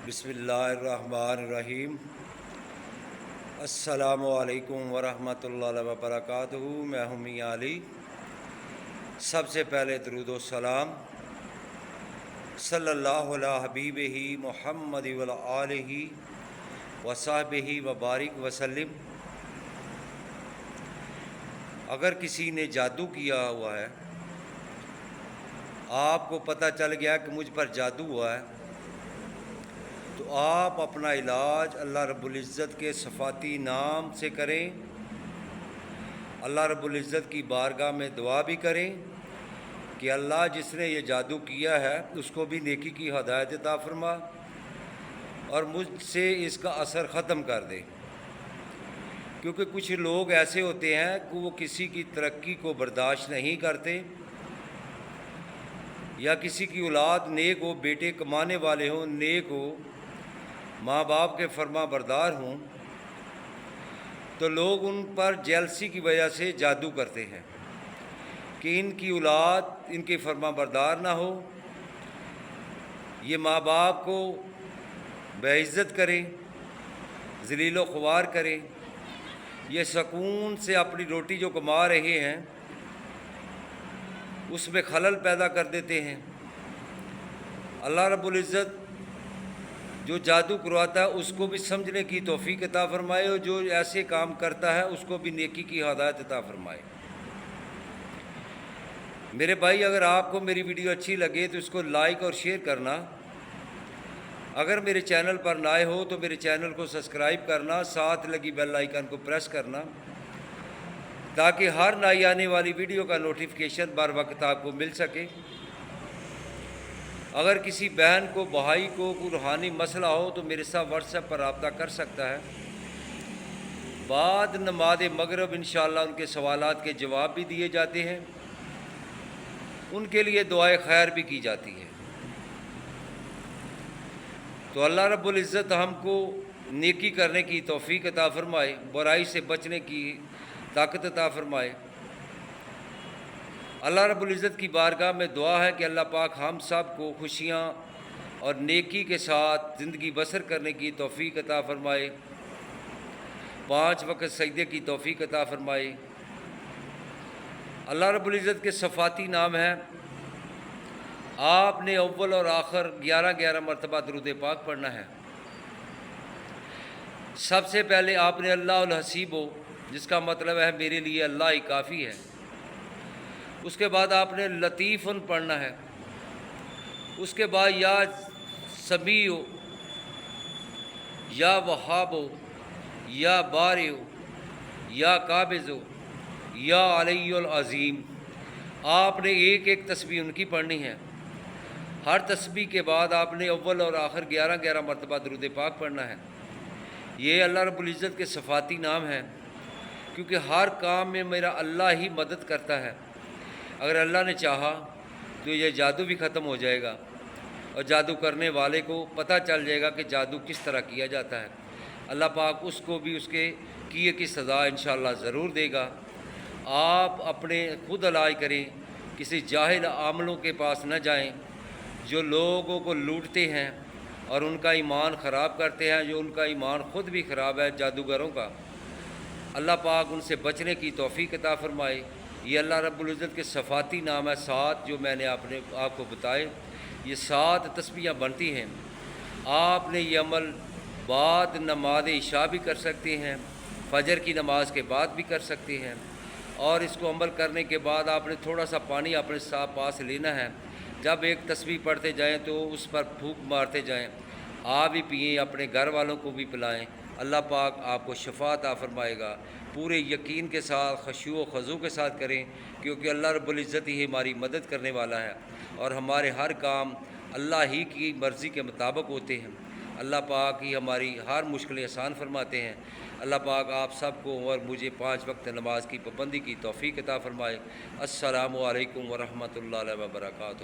बिस्मिल्लाहिर्रहमानिर्रहीम। अस्सलामु अलैकुम वरहमतुल्लाहि वबरकातुहू। मैं हूँ मियां अली। सबसे पहले दरूद व सलाम सल्लल्लाहु अला हबीबिही मुहम्मद व आलिही व सहबिही व बारिक वसल्लम। अगर किसी ने जादू किया हुआ है, आपको पता चल गया कि मुझ पर जादू हुआ है, तो आप अपना इलाज अल्लाह रब्बुल इज़्ज़त के सफ़ाती नाम से करें। अल्लाह रब्बुल इज़्ज़त की बारगाह में दुआ भी करें कि अल्लाह जिसने ये जादू किया है उसको भी नेकी की हदायत अता फरमा और मुझसे इसका असर ख़त्म कर दे। क्योंकि कुछ लोग ऐसे होते हैं कि वो किसी की तरक्की को बर्दाश्त नहीं करते, या किसी की औलाद नेक हो, बेटे कमाने वाले हों, नेक हो, माँ बाप के फर्मा बरदार हों, तो लोग उन पर जेलसी की वजह से जादू करते हैं कि इनकी औलाद इनके फर्मा बरदार ना हो, ये माँ बाप को बेइज्जत करें, ज़लील व ख्वार करें, ये सुकून से अपनी रोटी जो कमा रहे हैं उसमें खलल पैदा कर देते हैं। अल्लाह रब्बुल इज़्ज़त जो जादू करवाता है उसको भी समझने की तौफीक अता फरमाए, और जो ऐसे काम करता है उसको भी नेकी की हदायत अता फरमाए। मेरे भाई, अगर आपको मेरी वीडियो अच्छी लगे तो इसको लाइक और शेयर करना। अगर मेरे चैनल पर नए हो तो मेरे चैनल को सब्सक्राइब करना, साथ लगी बेल आइकन को प्रेस करना, ताकि हर नई आने वाली वीडियो का नोटिफिकेशन बर वक्त आपको मिल सके। अगर किसी बहन को, भाई को कोई रूहानी मसला हो तो मेरे साथ व्हाट्सएप पर रब्ता कर सकता है। बाद नमाज मगरिब इंशाअल्लाह उनके सवालात के जवाब भी दिए जाते हैं, उनके लिए दुआए खैर भी की जाती है। तो अल्लाह रब्बुल इज़्ज़त हमको नेकी करने की तौफीक अता फरमाए, बुराई से बचने की ताकत अता फरमाए। अल्लाह रब्बुल इज़्ज़त की बारगाह में दुआ है कि अल्लाह पाक हम सब को खुशियाँ और नेकी के साथ ज़िंदगी बसर करने की तौफीक अता फरमाए, 5 वक्त सजदे की तौफीक अता फरमाए। अल्लाह रब्बुल इज़्ज़त के सफ़ाती नाम है, आपने अव्वल और आखिर 11-11 मरतबा दुरूद पाक पढ़ना है। सबसे पहले आपने अल्लाह उल हसीब हो, जिसका मतलब है मेरे लिए अल्लाह ही काफ़ी है। उसके बाद आपने लतीफ़ुन पढ़ना है। उसके बाद या समी हो, या वहाब हो, या बारी हो, या काबिज़ हो, या अलीयुल अज़ीम। आपने एक एक तस्बीह उनकी पढ़नी है। हर तस्बीह के बाद आपने अव्वल और आखिर 11-11 मरतबा दुरूद पाक पढ़ना है। ये अल्लाह रब्बुल इज़्ज़त के सफ़ाती नाम है, क्योंकि हर काम में मेरा अल्लाह ही मदद करता है। अगर अल्लाह ने चाहा तो ये जादू भी ख़त्म हो जाएगा और जादू करने वाले को पता चल जाएगा कि जादू किस तरह किया जाता है। अल्लाह पाक उसको भी उसके किए की सज़ा इंशाअल्लाह ज़रूर देगा। आप अपने खुद इलाज करें, किसी जाहिल आमलों के पास न जाएं जो लोगों को लूटते हैं और उनका ईमान ख़राब करते हैं, जो उनका ईमान ख़ुद भी ख़राब है, जादूगरों का। अल्लाह पाक उनसे बचने की तौफीक अता फरमाए। ये अल्लाह रब्बुल इज़्ज़त के सफ़ाती नाम है 7, जो मैंने आपको बताए। ये 7 तस्बीहां बनती हैं। आपने ये अमल बाद नमाज इशा भी कर सकते हैं, फजर की नमाज के बाद भी कर सकते हैं। और इसको अमल करने के बाद आपने थोड़ा सा पानी अपने साथ पास लेना है। जब एक तस्बीह पढ़ते जाएँ तो उस पर फूंक मारते जाएँ, आप भी पिएँ, अपने घर वालों को भी पिलाएँ। अल्लाह पाक आपको शफ़ा अता फरमाएगा। पूरे यकीन के साथ, ख़ुशू व ख़ज़ू के साथ करें, क्योंकि अल्लाह रब्बुल इज़्ज़त ही हमारी मदद करने वाला है और हमारे हर काम अल्लाह ही की मर्ज़ी के मुताबिक होते हैं। अल्लाह पाक ही हमारी हर मुश्किलें आसान फरमाते हैं। अल्लाह पाक आप सबको और मुझे 5 वक्त नमाज की पाबंदी की तौफ़ीक अता फरमाए। अस्सलामु अलैकुम व रहमतुल्लाहि व बरकातुहू।